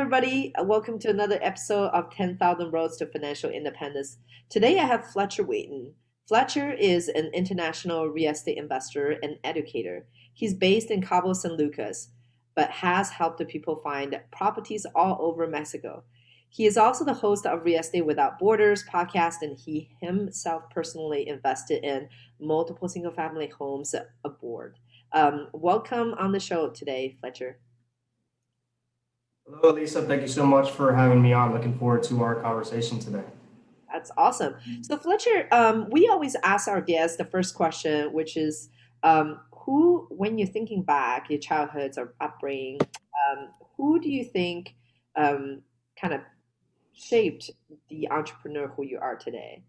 everybody. Welcome to another episode of 10,000 Roads to Financial Independence. Today, I have Fletcher Wheaton. Fletcher is an international real estate investor and educator. He's based in Cabo San Lucas, but has helped the people find properties all over Mexico. He is also the host of Real Estate Without Borders podcast, and he himself personally invested in multiple single family homes abroad. Welcome on the show today, Fletcher. Hello, Elisa. Thank you so much for having me on. Looking forward to our conversation today. That's awesome. So, Fletcher, we always ask our guests the first question, which is who, when you're thinking back, your childhoods or upbringing, who do you think kind of shaped the entrepreneur who you are today?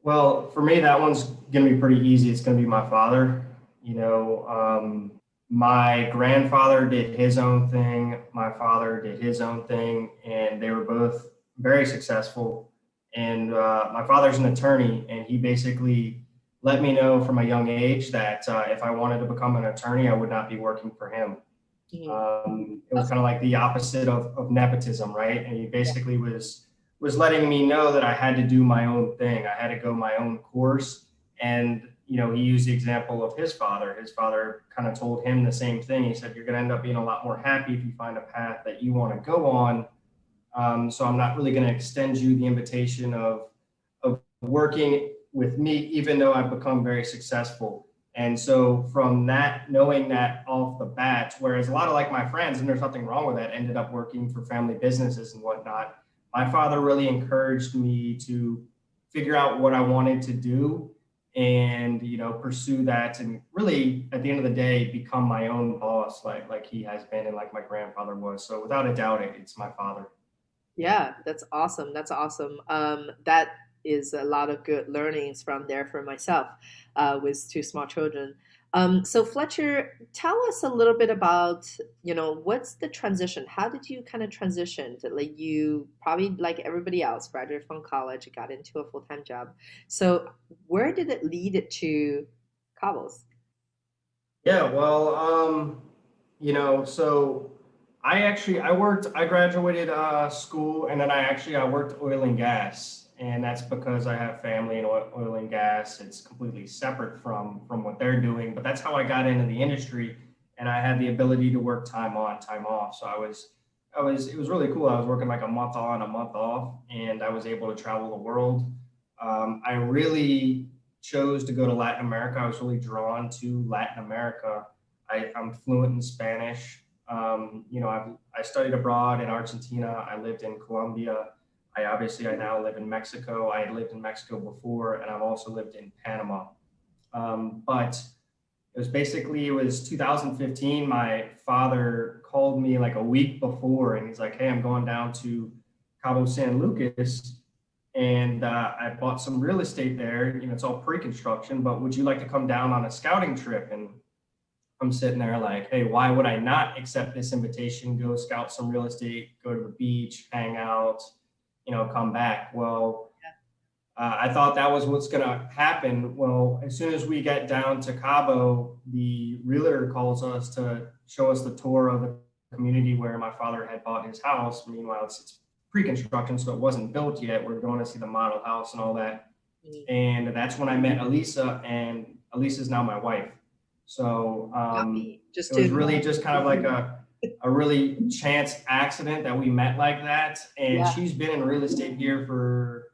Well, for me, that one's going to be pretty easy. It's going to be my father. You know, my grandfather did his own thing. My father did his own thing, and they were both very successful. And my father's an attorney, and he basically let me know from a young age that if I wanted to become an attorney, I would not be working for him. Mhm. It was kind of like the opposite of nepotism, right? And he basically was letting me know that I had to do my own thing. I had to go my own course. And he used the example of his father. His father kind of told him the same thing. He said, "You're going to end up being a lot more happy if you find a path that you want to go on. So I'm not really going to extend you the invitation of working with me, even though I've become very successful." And so from that, knowing that off the bat, whereas a lot of like my friends, and there's nothing wrong with that, ended up working for family businesses and whatnot, my father really encouraged me to figure out what I wanted to do and pursue that, and really at the end of the day become my own boss, like he has been and like my grandfather was. So without a doubt, it's my father. Yeah, that's awesome. That's awesome. That is a lot of good learnings from there for myself with two small children. So Fletcher, tell us a little bit about, what's the transition? How did you kind of transition to, like, you probably like everybody else, graduated from college, got into a full-time job. So where did it lead it to Cabos? Yeah, well, so I graduated school, and then I worked oil and gas, and that's because I have family in oil and gas. It's completely separate from what they're doing, but that's how I got into the industry, and I had the ability to work time on, time off. So it was really cool. I was working like a month on, a month off, and I was able to travel the world. I really chose to go to Latin America. I was really drawn to Latin America. I'm fluent in Spanish. I studied abroad in Argentina. I lived in Colombia. I now live in Mexico. I had lived in Mexico before, and I've also lived in Panama. But it was 2015. My father called me like a week before, and he's like, "Hey, I'm going down to Cabo San Lucas, and I bought some real estate there. It's all pre-construction, but would you like to come down on a scouting trip?" And I'm sitting there like, "Hey, why would I not accept this invitation? Go scout some real estate, go to the beach, hang out, come back." Well, I thought that was what's going to happen. Well, as soon as we get down to Cabo, the realtor calls us to show us the tour of the community where my father had bought his house. Meanwhile, it's pre-construction, so it wasn't built yet. We're going to see the model house and all that. Mhm. And that's when I met Elisa, and Elisa is now my wife. So Happy just it was to, really just kind of like a really chance accident that we met like that. And yeah. she's been in real estate here for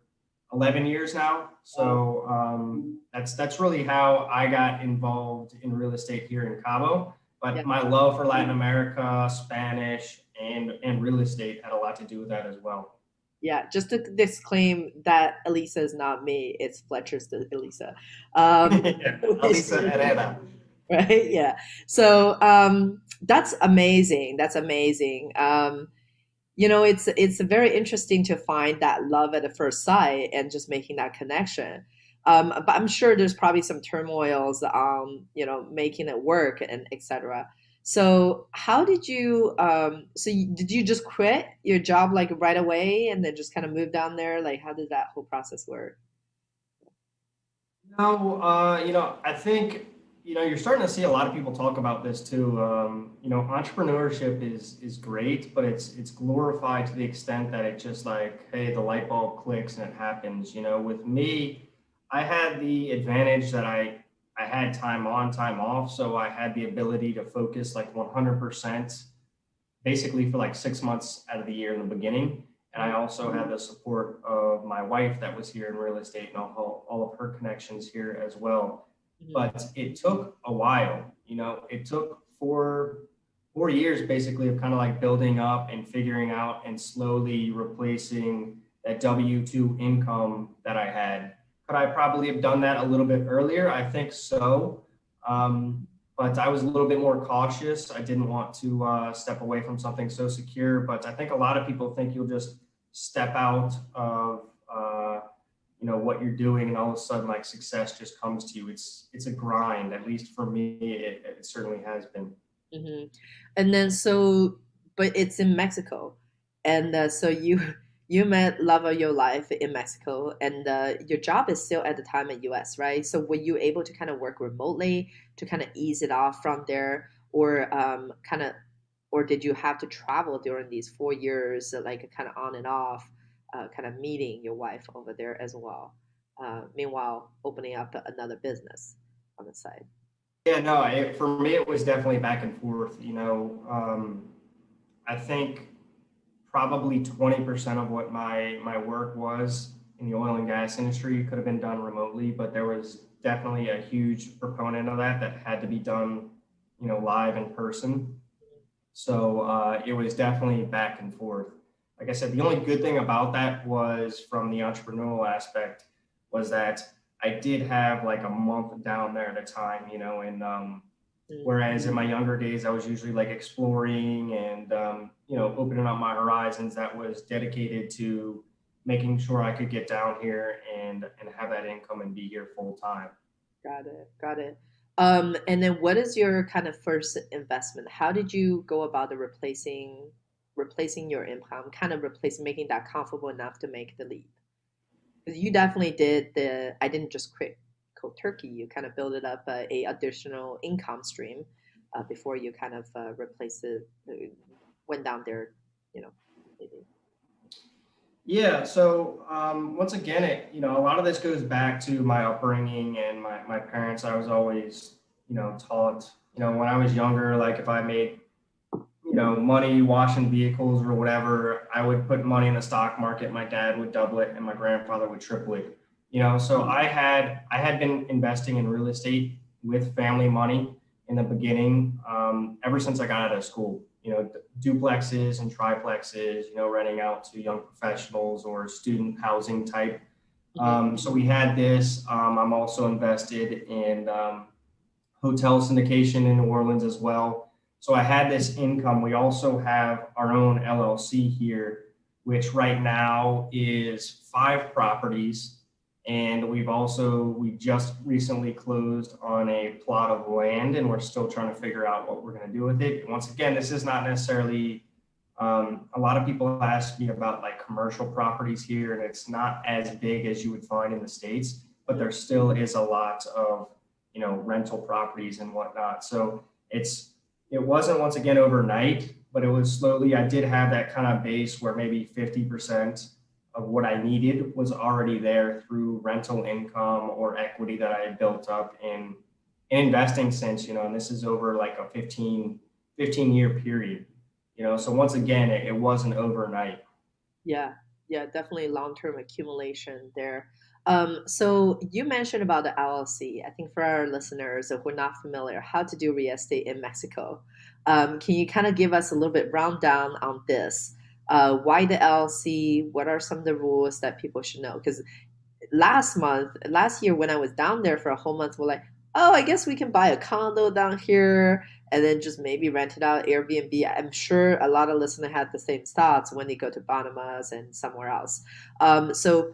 11 years now. Wow. So that's really how I got involved in real estate here in Cabo. Yeah. But my love for Latin America, Spanish, and real estate had a lot to do with that as well. Yeah, just to disclaim that Elisa is not me, it's Fletcher's the Elisa. Um, Elisa Herrera. right? Yeah. So that's amazing. That's amazing. It's very interesting to find that love at the first sight and just making that connection. But I'm sure there's probably some turmoils on, making it work and etc. So how did you did you just quit your job like right away and then just kind of move down there? Like how did that whole process work? No, I think you're starting to see a lot of people talk about this too. Entrepreneurship is great, but it's glorified to the extent that it just like, hey, the light bulb clicks and it happens. With me, I had the advantage that I had time on, time off, so I had the ability to focus like 100% basically for like 6 months out of the year in the beginning. And I also had the support of my wife that was here in real estate and all of her connections here as well. Mhm. But it took a while, it took four years basically of kind of like building up and figuring out and slowly replacing that W-2 income that I had. Could I probably have done that a little bit earlier? I think so. But I was a little bit more cautious. I didn't want to step away from something so secure. But I think a lot of people think you'll just step out of what you're doing, and all of a sudden like success just comes to you. It's a grind. At least for me, it certainly has been. Hmm. And then so, but it's in Mexico, and so you you met love of your life in Mexico, and your job is still at the time in US, right? So were you able to kind of work remotely to kind of ease it off from there, or kind of, or did you have to travel during these 4 years, like kind of on and off, kind of meeting your wife over there as well, meanwhile opening up another business on the side? Yeah, no, for me, it was definitely back and forth. I think probably 20% of what my work was in the oil and gas industry could have been done remotely, but there was definitely a huge proponent of that had to be done, live in person. So it was definitely back and forth. Like I said, the only good thing about that was from the entrepreneurial aspect was that I did have like a month down there at a time, and whereas in my younger days, I was usually like exploring and, opening up my horizons. That was dedicated to making sure I could get down here and have that income and be here full time. Got it. Got it. And then what is your kind of first investment? How did you go about the replacing your income, kind of replacing making that comfortable enough to make the leap? Because you definitely did I didn't just quit cold turkey. You kind of build it up a additional income stream before you kind of replace it, went down there, you know, maybe. Yeah. So once again, a lot of this goes back to my upbringing and my parents. I was always, taught, when I was younger, like if I made, money washing vehicles or whatever, I would put money in the stock market. My dad would double it and my grandfather would triple it. So I had been investing in real estate with family money in the beginning, ever since I got out of school. Duplexes and triplexes, renting out to young professionals or student housing type. Mhm. So we had this. I'm also invested in hotel syndication in New Orleans as well. So I had this income. We also have our own LLC here, which right now is 5 properties. And we just recently closed on a plot of land, and we're still trying to figure out what we're going to do with it. And once again, this is not necessarily, a lot of people ask me about like commercial properties here, and it's not as big as you would find in the States, but there still is a lot of, rental properties and whatnot. So it wasn't once again overnight, but it was slowly. I did have that kind of base where maybe 50% of what I needed was already there through rental income or equity that I had built up in investing since, and this is over like a 15-year period, so once again, it wasn't overnight. Yeah, yeah, definitely long-term accumulation there. So you mentioned about the LLC. I think for our listeners who are not familiar, how to do real estate in Mexico. Can you kind of give us a little bit rundown on this? Why the LLC? What are some of the rules that people should know? Because last year when I was down there for a whole month, we're like, oh, I guess we can buy a condo down here and then just maybe rent it out Airbnb. I'm sure a lot of listeners had the same thoughts when they go to Bahamas and somewhere else. So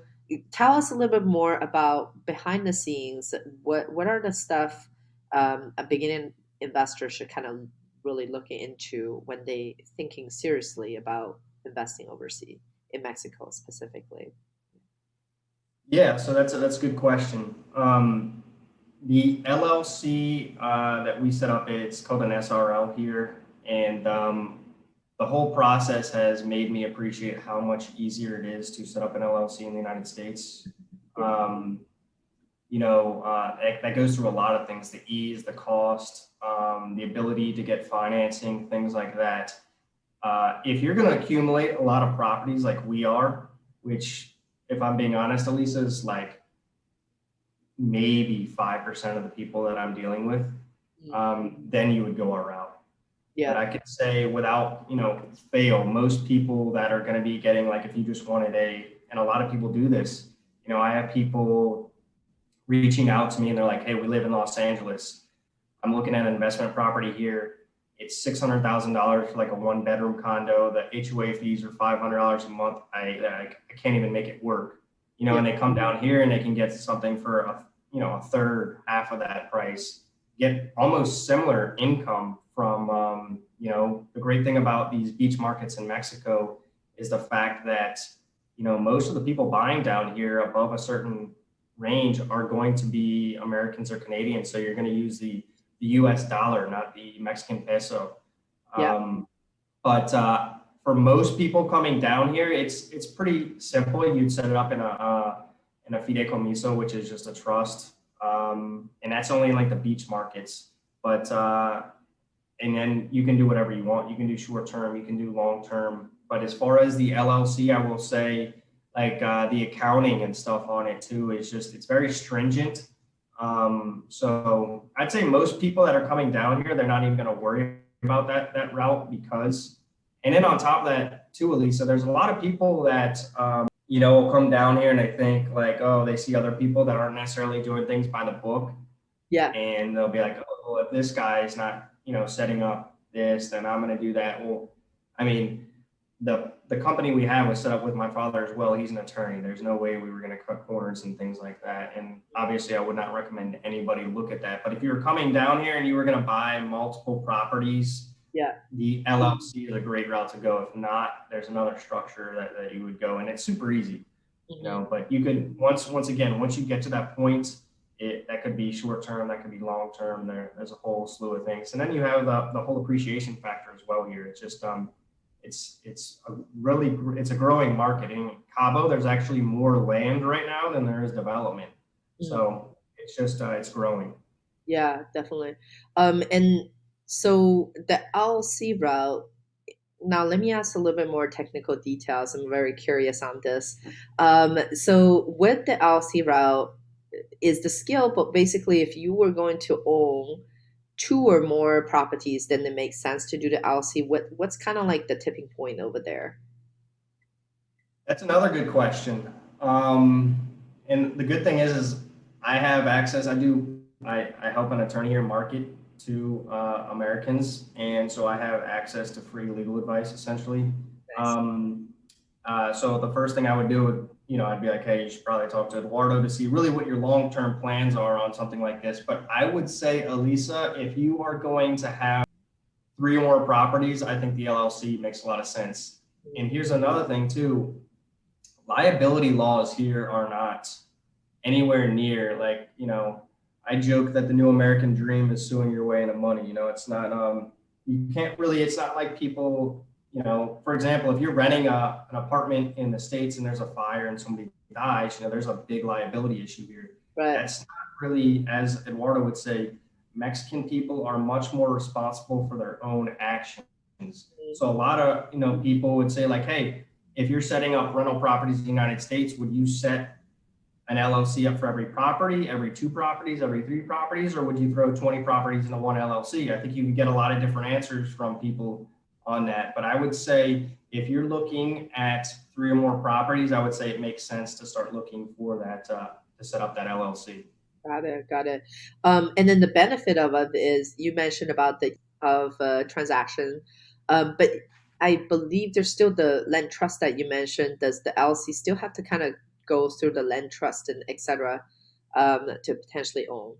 tell us a little bit more about behind the scenes. What are the stuff a beginning investor should kind of really look into when they thinking seriously about investing overseas in Mexico specifically? Yeah, so that's a good question. The LLC that we set up, it's called an SRL here, and the whole process has made me appreciate how much easier it is to set up an LLC in the United States. Um, that goes through a lot of things: the ease, the cost, the ability to get financing, things like that. If you're going to accumulate a lot of properties like we are, which, if I'm being honest, Elisa, is like maybe 5% of the people that I'm dealing with, then you would go our route. But Yeah. I could say without, fail, most people that are going to be getting, like, if you just wanted and a lot of people do this, I have people reaching out to me and they're like, hey, we live in Los Angeles. I'm looking at an investment property here. It's $600,000 for like a 1-bedroom condo. The HOA fees are $500 a month. I can't even make it work, Yeah. and they come down here and they can get something for a third, half of that price, get almost similar income from, the great thing about these beach markets in Mexico is the fact that, most of the people buying down here above a certain range are going to be Americans or Canadians. So you're going to use the US dollar, not the Mexican peso. Yeah. But for most people coming down here, it's pretty simple. You'd set it up in a fideicomiso, which is just a trust, and that's only in like the beach markets. But and then you can do whatever you want. You can do short term, you can do long term. But as far as the LLC, I will say, like, the accounting and stuff on it too is just, it's very stringent. So I'd say most people that are coming down here, they're not even going to worry about that route because, and then on top of that too, Elisa, there's a lot of people that, come down here and they think like, oh, they see other people that aren't necessarily doing things by the book. Yeah. And they'll be like, oh, well, if this guy is not, setting up this, then I'm going to do that. Well, I mean, the company we have was set up with my father as well. He's an attorney. There's no way we were going to cut corners and things like that. And obviously, I would not recommend anybody look at that. But if you were coming down here and you were going to buy multiple properties, Yeah. the LLC is a great route to go. If not, there's another structure that you would go, and it's super easy, But you could once you get to that point, that could be short term, that could be long term. There's a whole slew of things, and then you have the whole appreciation factor as well here. It's just it's a growing market in Cabo. There's actually more land right now than there is development, so it's just it's growing. Yeah, definitely. And so the LLC route, now let me ask a little bit more technical details. I'm very curious on this. So with the LLC route is the skill, but basically if you were going to own two or more properties, then it makes sense to do the LLC. What's kind of like the tipping point over there? That's another good question. And the good thing is I have access. I help an attorney here market to Americans, and so I have access to free legal advice essentially. Nice. So the first thing I would do would, I'd be like, hey, you should probably talk to Eduardo to see really what your long-term plans are on something like this. But I would say, Elisa, if you are going to have 3 or more properties, I think the LLC makes a lot of sense. And here's another thing too. Liability laws here are not anywhere near like, I joke that the new American dream is suing your way into money. It's not, you can't really, it's not like people, for example, if you're renting an apartment in the States and there's a fire and somebody dies, there's a big liability issue here. Right. That's not really, as Eduardo would say, Mexican people are much more responsible for their own actions. So a lot of, people would say like, hey, if you're setting up rental properties in the United States, would you set an LLC up for every property, every 2 properties, every 3 properties, or would you throw 20 properties into one LLC? I think you can get a lot of different answers from people on that. But I would say if you're looking at 3 or more properties, I would say it makes sense to start looking for that, to set up that LLC. Got it. Got it. And then the benefit of it is you mentioned about the of transaction, but I believe there's still the land trust that you mentioned. Does the LLC still have to kind of go through the land trust and etc. To potentially own?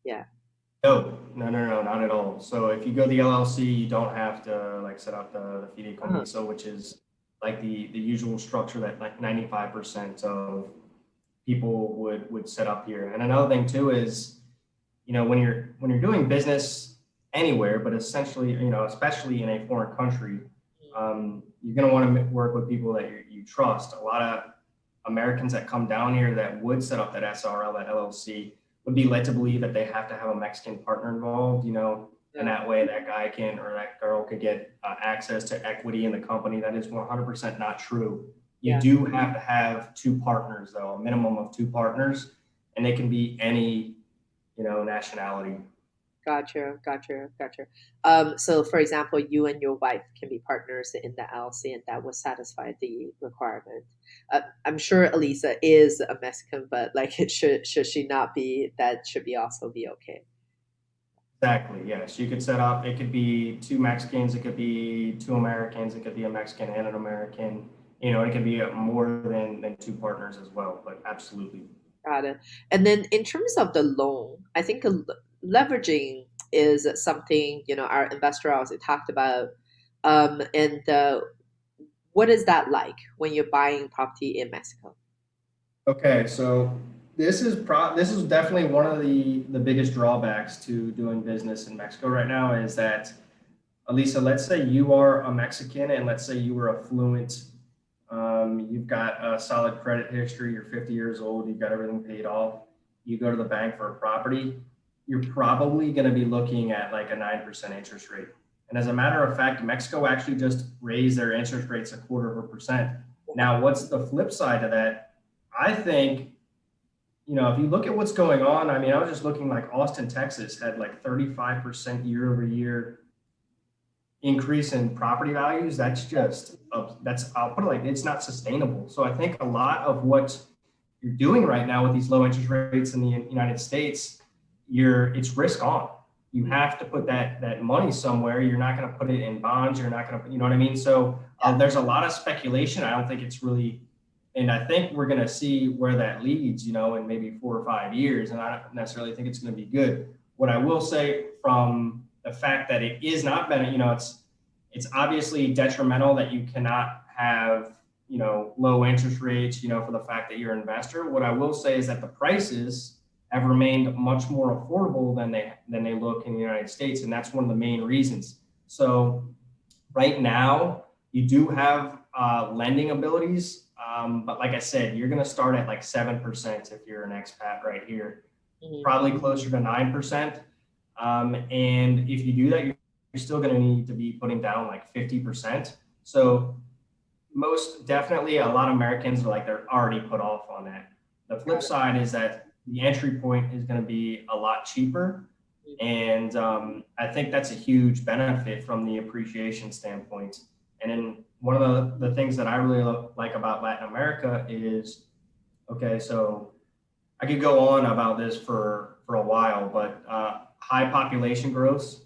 Yeah. No, not at all. So if you go the LLC, you don't have to like set up the fideicomiso, which is like the usual structure that like 95% of people would set up here. And another thing too is when you're doing business anywhere, but essentially, especially in a foreign country, you're going to want to work with people that you trust. A lot of Americans that come down here that would set up that SRL, that LLC, would be led to believe that they have to have a Mexican partner involved, and that way that guy can or that girl could get access to equity in the company. That is 100% not true. You do have to have two partners, though, a minimum of two partners, and they can be any, nationality. Gotcha. So for example, you and your wife can be partners in the LLC, and that will satisfy the requirement. I'm sure Elisa is a Mexican, but like, should she not be? That should be also be okay. Exactly. Yes. You could set up, it could be two Mexicans, it could be two Americans, it could be a Mexican and an American, it could be more than two partners as well, but absolutely. Got it. And then in terms of the loan, I think leveraging is something, our investor also talked about. And what is that like when you're buying property in Mexico? Okay. So this is definitely one of the biggest drawbacks to doing business in Mexico right now is that, Elisa, let's say you are a Mexican and let's say you were affluent. You've got a solid credit history. You're 50 years old. You've got everything paid off. You go to the bank for a property. You're probably going to be looking at like a 9% interest rate. And as a matter of fact, Mexico actually just raised their interest rates 1/4%. Now, what's the flip side of that? I think, if you look at what's going on, I mean, I was just looking like Austin, Texas had like 35% year over year increase in property values. That's just I'll put it like it's not sustainable. So I think a lot of what you're doing right now with these low interest rates in the United States, it's risk on. You have to put that money somewhere. You're not going to put it in bonds. You're not going to, you know what I mean? So there's a lot of speculation. I don't think it's really, and I think we're going to see where that leads, in maybe 4 or 5 years. And I don't necessarily think it's going to be good. What I will say from the fact that it is not been, it's obviously detrimental that you cannot have, low interest rates, for the fact that you're an investor. What I will say is that the prices have remained much more affordable than they look in the United States. And that's one of the main reasons. So right now you do have lending abilities. But like I said, you're going to start at like 7% if you're an expat right here, probably closer to 9%. And if you do that, you're still going to need to be putting down like 50%. So most definitely a lot of Americans are like, they're already put off on that. The flip side is that the entry point is going to be a lot cheaper. And I think that's a huge benefit from the appreciation standpoint. And then one of the things that I really like about Latin America is, okay, so I could go on about this for a while, but high population growth,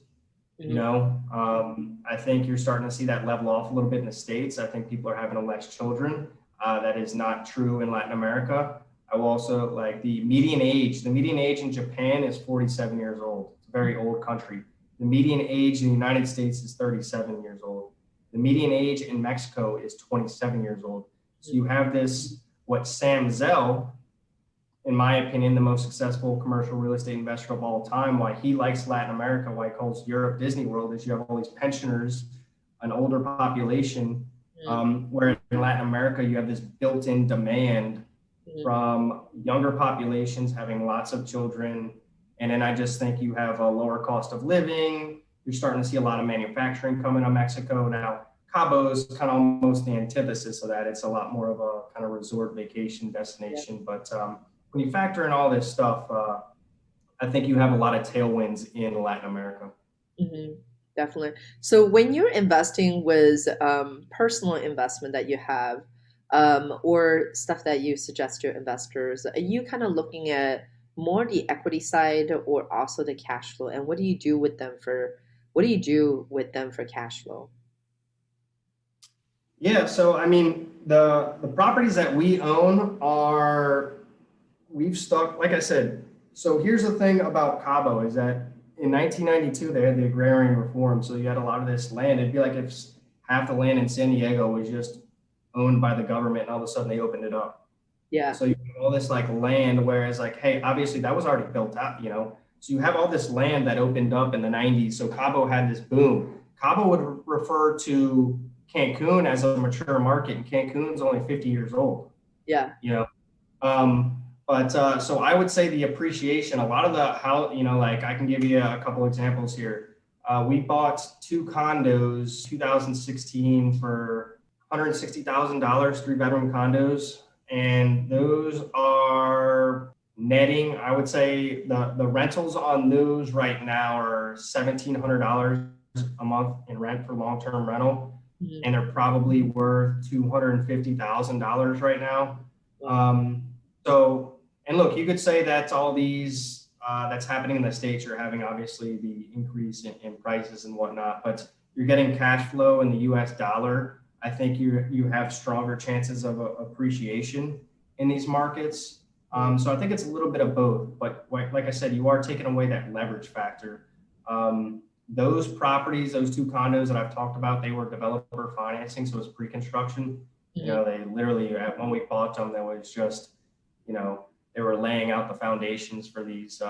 I think you're starting to see that level off a little bit in the States. I think people are having less children. That is not true in Latin America. I will also like the median age in Japan is 47 years old. It's a very old country. The median age in the United States is 37 years old. The median age in Mexico is 27 years old. So you have this, what Sam Zell, in my opinion, the most successful commercial real estate investor of all time, why he likes Latin America, why he calls Europe Disney World, is you have all these pensioners, an older population, where in Latin America, you have this built-in demand from younger populations having lots of children. And then I just think you have a lower cost of living. You're starting to see a lot of manufacturing coming to Mexico. Now, Cabos kind of almost the antithesis of that. It's a lot more of a kind of resort vacation destination. But when you factor in all this stuff, I think you have a lot of tailwinds in Latin America. Definitely. So when you're investing with personal investment that you have, or stuff that you suggest to investors, are you kind of looking at more the equity side or also the cash flow? And what do you do with them for cash flow? Yeah, so I mean, the properties that we own we've stuck, like I said. So here's the thing about Cabo is that in 1992 they had the agrarian reform, so you had a lot of this land. It'd be like if half the land in San Diego was just owned by the government, and all of a sudden they opened it up. Yeah. So you have all this like land, whereas like, hey, obviously that was already built out. So you have all this land that opened up in the 90s. So Cabo had this boom. Cabo would refer to Cancun as a mature market, and Cancun's only 50 years old. Yeah. You know, but so I would say the appreciation, a lot of the how, like I can give you a couple examples here. We bought two condos 2016 for $160,000, 3-bedroom condos. And those are netting, I would say the rentals on those right now are $1,700 a month in rent for long-term rental. Mhm. And they're probably worth $250,000 right now. So, and look, you could say that's all these, that's happening in the States. You're having obviously the increase in prices and whatnot, but you're getting cash flow in the US dollar. I think you have stronger chances of appreciation in these markets. So I think it's a little bit of both, but like I said, you are taking away that leverage factor. Those properties, those two condos that I've talked about, they were developer financing, so it was pre-construction. They literally, when we bought them, there was just, they were laying out the foundations for these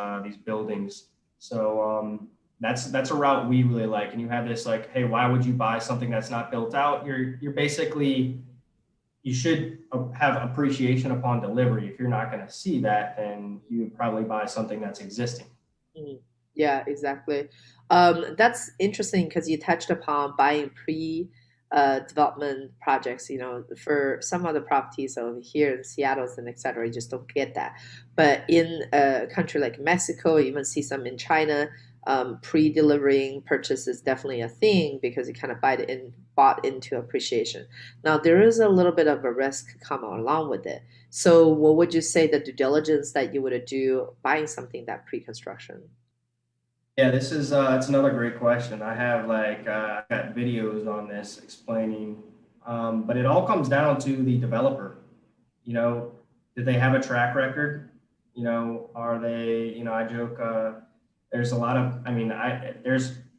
buildings. So that's a route we really like. And you have this like, hey, why would you buy something that's not built out? You're basically, you should have appreciation upon delivery. If you're not going to see that, then you would probably buy something that's existing. Mhm. Yeah, exactly. That's interesting because you touched upon buying pre development projects. For some other properties over here in Seattle and etc., you just don't get that. But in a country like Mexico, you even see some in China. Pre-delivering purchase is definitely a thing because you kind of bought into appreciation. Now there is a little bit of a risk come along with it. So what would you say the due diligence that you would do buying something that pre-construction? Yeah, this is it's another great question. I have got videos on this explaining, but it all comes down to the developer. You know, did they have a track record? Are they? I joke. There's a lot of. I mean, I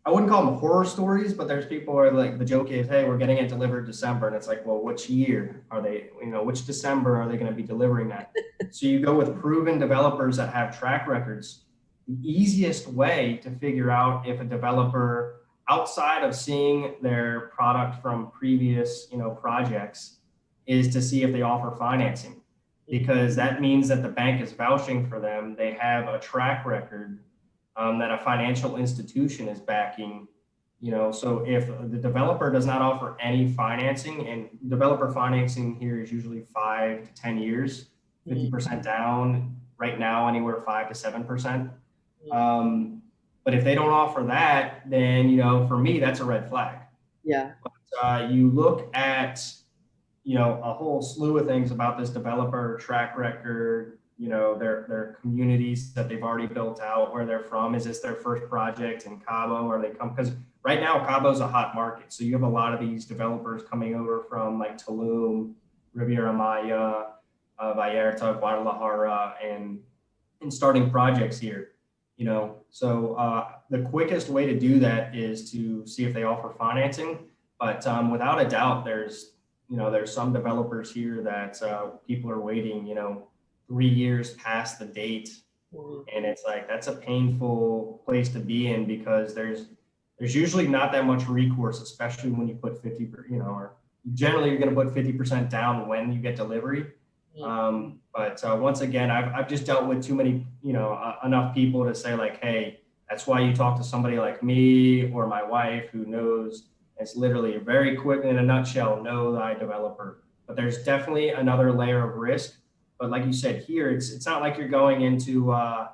wouldn't call them horror stories, but there's people where like the joke is, hey, we're getting it delivered December, and it's like, well, which year are they? Which December are they going to be delivering that? So you go with proven developers that have track records. The easiest way to figure out if a developer, outside of seeing their product from previous projects, is to see if they offer financing, because that means that the bank is vouching for them. They have a track record, that a financial institution is backing. So if the developer does not offer any financing, and developer financing here is usually 5 to 10 years, 50% down, right now anywhere 5 to 7%. But if they don't offer that, then for me that's a red flag. Yeah. But you look at a whole slew of things about this developer track record. Their communities that they've already built out, where they're from. Is this their first project in Cabo? Or they come because right now Cabo's a hot market, so you have a lot of these developers coming over from like Tulum, Riviera Maya, Vallarta, Guadalajara, and starting projects here. So the quickest way to do that is to see if they offer financing. But without a doubt, there's some developers here that people are waiting 3 years past the date, and it's like that's a painful place to be in, because there's usually not that much recourse, especially when you put 50, or generally you're going to put 50% down when you get delivery. But once again, I've just dealt with too many, enough people to say like, hey, that's why you talk to somebody like me or my wife who knows. It's literally very quick, in a nutshell, know thy developer. But there's definitely another layer of risk. But like you said, here it's not like you're going into I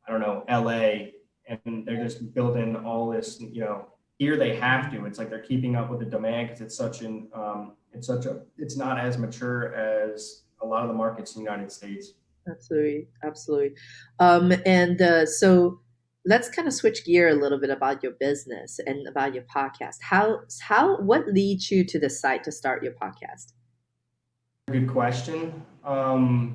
don't know, LA, and they're just building all this. Here they have to. It's like they're keeping up with the demand because it's not as mature as a lot of the markets in the United States. Absolutely, absolutely. And so let's kind of switch gear a little bit about your business and about your podcast. What leads you to decide to start your podcast? Good question. I've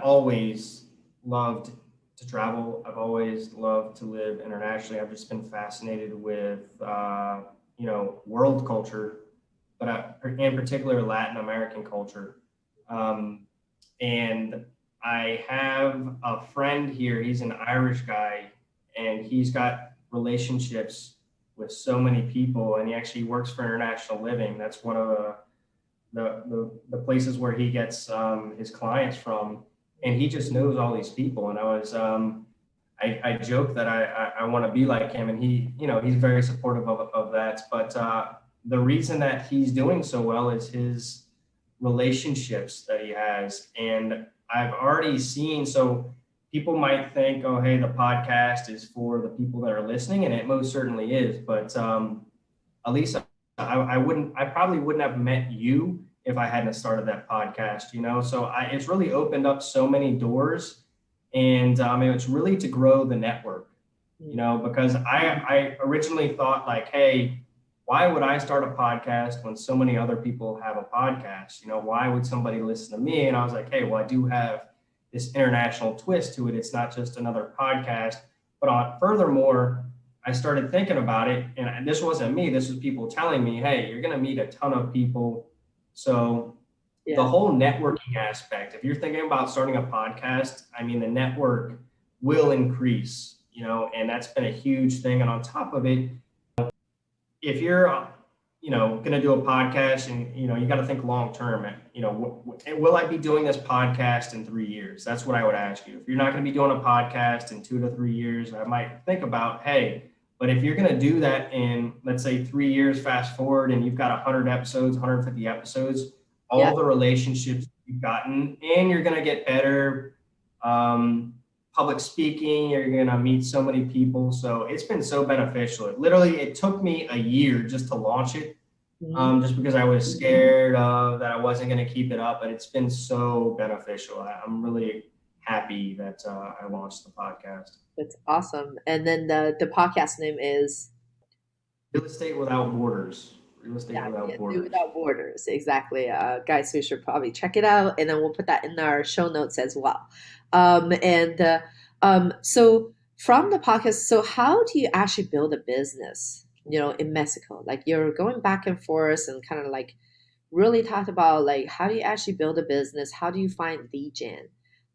always loved to travel. I've always loved to live internationally. I've just been fascinated with, world culture, but in particular Latin American culture. And I have a friend here. He's an Irish guy, and he's got relationships with so many people, and he actually works for International Living. That's one of the places where he gets his clients from, and he just knows all these people. And I joke that I want to be like him, and he's very supportive of that. But the reason that he's doing so well is his relationships that he has. And I've already seen, so people might think, oh, hey, the podcast is for the people that are listening, and it most certainly is. But Elisa, I probably wouldn't have met you if I hadn't started that podcast, So it's really opened up so many doors, and it's really to grow the network, because I originally thought like, hey, why would I start a podcast when so many other people have a podcast? Why would somebody listen to me? And I was like, hey, well, I do have this international twist to it. It's not just another podcast, but furthermore, I started thinking about it, and this wasn't me. This was people telling me, hey, you're going to meet a ton of people. So the whole networking aspect, if you're thinking about starting a podcast, I mean, the network will increase, and that's been a huge thing. And on top of it, if you're, going to do a podcast and, you got to think long term, will I be doing this podcast in 3 years? That's what I would ask you. If you're not going to be doing a podcast in 2 to 3 years, I might think about, hey, but if you're going to do that in, let's say, 3 years, fast forward, and you've got 100 episodes, 150 episodes, all the relationships you've gotten, and you're going to get better. Public speaking, you're going to meet so many people. So it's been so beneficial. It took me a year just to launch it, just because I was scared that I wasn't going to keep it up, but it's been so beneficial. I'm really happy that I launched the podcast. That's awesome. And then the podcast name is Real Estate Without Borders. Real Estate Without Borders. Without Borders, exactly. Guys, we should probably check it out, and then we'll put that in our show notes as well. So from the podcast, so how do you actually build a business, in Mexico? Like you're going back and forth and kind of like really talked about like how do you actually build a business? How do you find lead gen?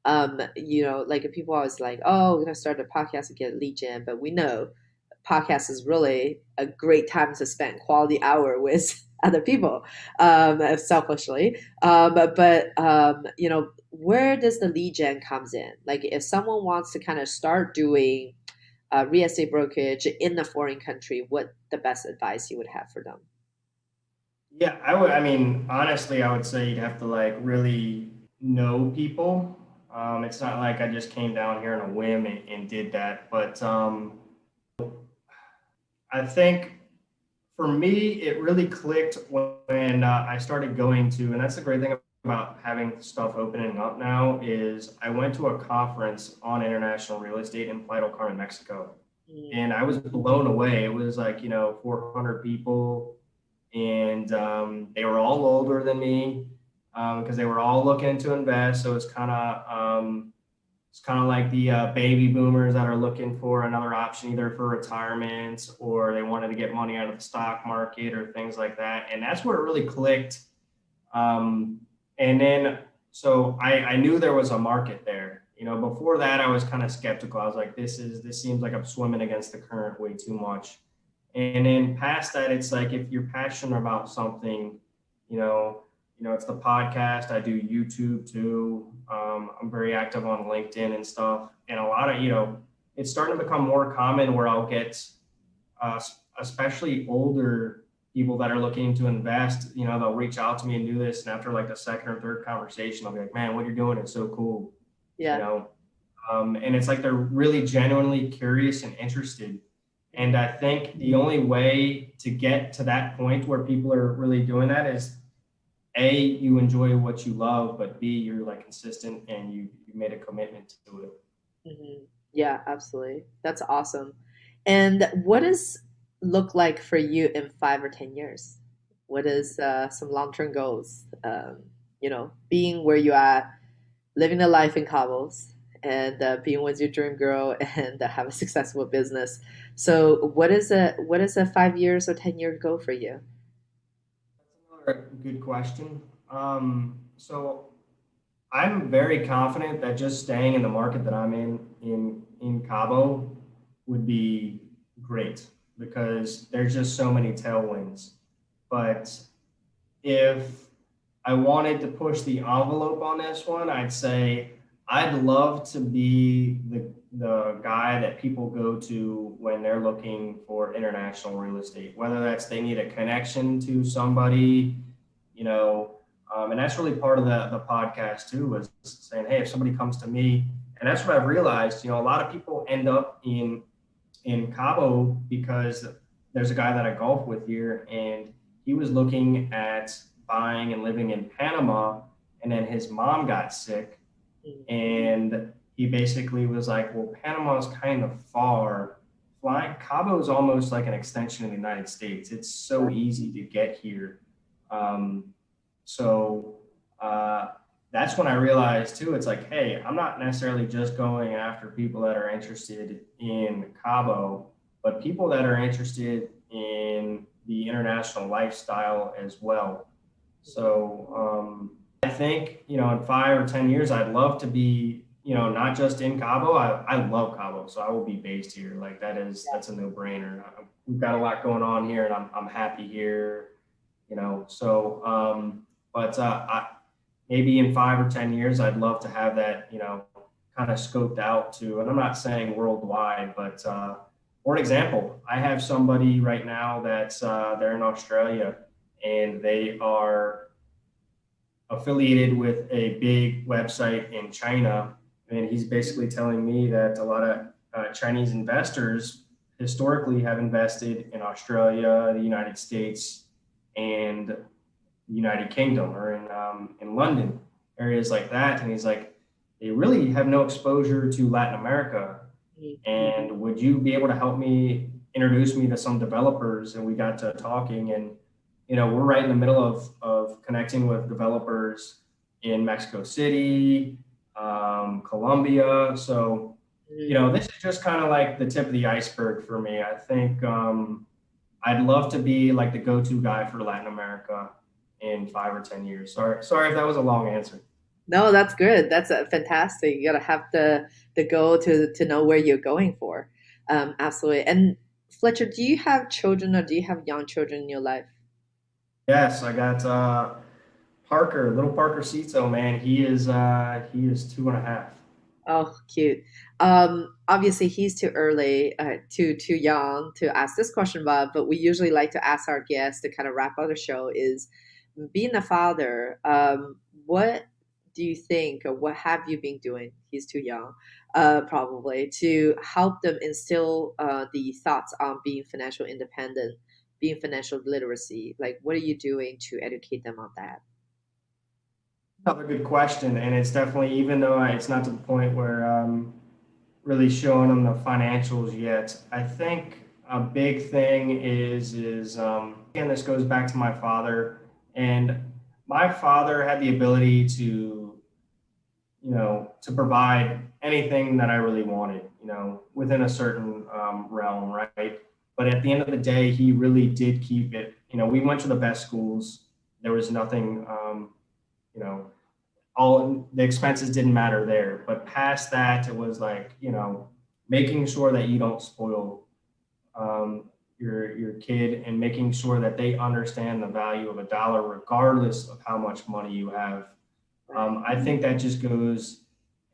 Like people always like, oh, we're gonna start a podcast to get lead gen, but we know podcast is really a great time to spend quality hour with other people, selfishly. Where does the lead gen comes in? Like if someone wants to kind of start doing real estate brokerage in a foreign country, what the best advice you would have for them? Yeah, honestly, I would say you'd have to like really know people. It's not like I just came down here on a whim and did that, but I think for me, it really clicked when I started going to, and that's the great thing about having stuff opening up now, is I went to a conference on international real estate in Playa del Carmen, Mexico. And I was blown away. It was like, 400 people, and they were all older than me because they were all looking to invest. So it's kind of like the baby boomers that are looking for another option, either for retirement or they wanted to get money out of the stock market or things like that. And that's where it really clicked. And then, so I knew there was a market there. Before that, I was kind of skeptical. I was like, this seems like I'm swimming against the current way too much. And then past that, it's like, if you're passionate about something, it's the podcast. I do YouTube too. I'm very active on LinkedIn and stuff. And a lot of, it's starting to become more common where I'll get, especially older people that are looking to invest, they'll reach out to me and do this. And after like the second or third conversation, I'll be like, man, what you're doing is so cool. Yeah. And it's like they're really genuinely curious and interested. And I think the only way to get to that point where people are really doing that is A, you enjoy what you love, but B, you're like consistent and you made a commitment to it. Mm-hmm. Yeah, absolutely. That's awesome. And what does look like for you in 5 or 10 years? What is some long-term goals? Being where you are, living the life in Cabos, and being with your dream girl, and have a successful business. So, what is a 5 years or 10 year goal for you? That's another good question. So I'm very confident that just staying in the market that I'm in Cabo would be great because there's just so many tailwinds. But if I wanted to push the envelope on this one, I'd say I'd love to be the guy that people go to when they're looking for international real estate, whether that's they need a connection to somebody, you know, and that's really part of the podcast too, was saying, hey, if somebody comes to me, and that's what I've realized, a lot of people end up in Cabo because there's a guy that I golf with here, and he was looking at buying and living in Panama, and then his mom got sick, and he basically was like, "Well, Panama's kind of far. Flying Cabo is almost like an extension of the United States. It's so easy to get here." Um, so that's when I realized too, it's like, hey, I'm not necessarily just going after people that are interested in Cabo, but people that are interested in the international lifestyle as well. So I think, in 5 or 10 years, I'd love to be, not just in Cabo. I love Cabo, so I will be based here. Like that's a no brainer. We've got a lot going on here, and I'm happy here, So, but maybe in 5 or 10 years, I'd love to have that, kind of scoped out to, and I'm not saying worldwide, but for an example, I have somebody right now that's they're in Australia, and they are affiliated with a big website in China. And he's basically telling me that a lot of Chinese investors historically have invested in Australia, the United States, and the United Kingdom, or in London, areas like that. And he's like, they really have no exposure to Latin America. And would you be able to help me introduce me to some developers? And we got to talking, and we're right in the middle of connecting with developers in Mexico City, Colombia. So, this is just kind of like the tip of the iceberg for me. I think I'd love to be like the go-to guy for Latin America in 5 or 10 years. Sorry if that was a long answer. No, that's good. That's fantastic. You gotta have the goal to know where you're going for. Absolutely. And Fletcher, do you have children or do you have young children in your life? Yes, I got Parker, little Parker Cito, man. He is 2.5. Oh, cute. Obviously, he's too early, too young to ask this question, but we usually like to ask our guests to kind of wrap up the show is being a father. What do you think, or what have you been doing? He's too young, probably, to help them instill the thoughts on being financial independent, being financial literacy. Like, what are you doing to educate them on that? Another good question, and it's definitely, even though it's not to the point where really showing them the financials yet. I think a big thing is again, this goes back to my father, and my father had the ability to provide anything that I really wanted, within a certain realm, right? But at the end of the day, he really did keep it. We went to the best schools. There was nothing, you know, all the expenses didn't matter there. But past that, it was like, making sure that you don't spoil your kid, and making sure that they understand the value of a dollar, regardless of how much money you have. I think that just goes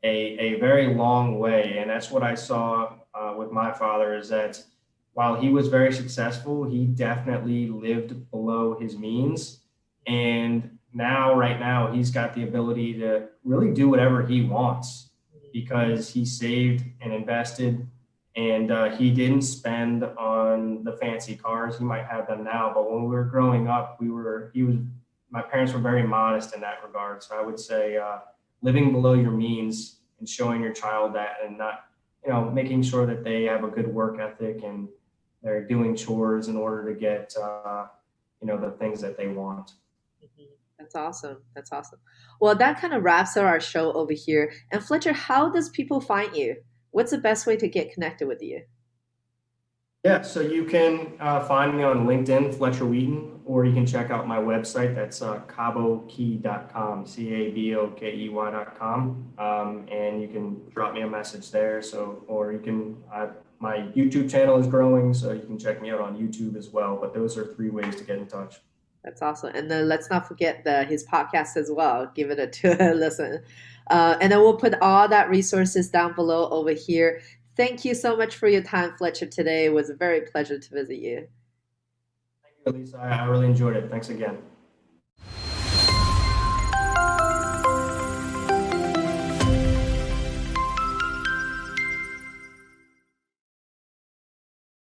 a very long way. And that's what I saw with my father, is that while he was very successful, he definitely lived below his means. And now, right now, he's got the ability to really do whatever he wants because he saved and invested, and he didn't spend on the fancy cars. He might have them now, but when we were growing up, my parents were very modest in that regard. So I would say living below your means and showing your child that, and not, making sure that they have a good work ethic and they're doing chores in order to get, the things that they want. Mhm. That's awesome. That's awesome. Well, that kind of wraps up our show over here. And Fletcher, how does people find you? What's the best way to get connected with you? Yeah, so you can find me on LinkedIn, Fletcher Wheaton, or you can check out my website. That's cabokey.com, cabokey.com. And you can drop me a message there. So, or you can, my YouTube channel is growing, so you can check me out on YouTube as well. But those are three ways to get in touch. That's awesome. And then let's not forget his podcast as well. Give it a listen. And then we'll put all that resources down below over here. Thank you so much for your time, Fletcher, today. It was a very pleasure to visit you. Thank you, Elisa. I really enjoyed it. Thanks again.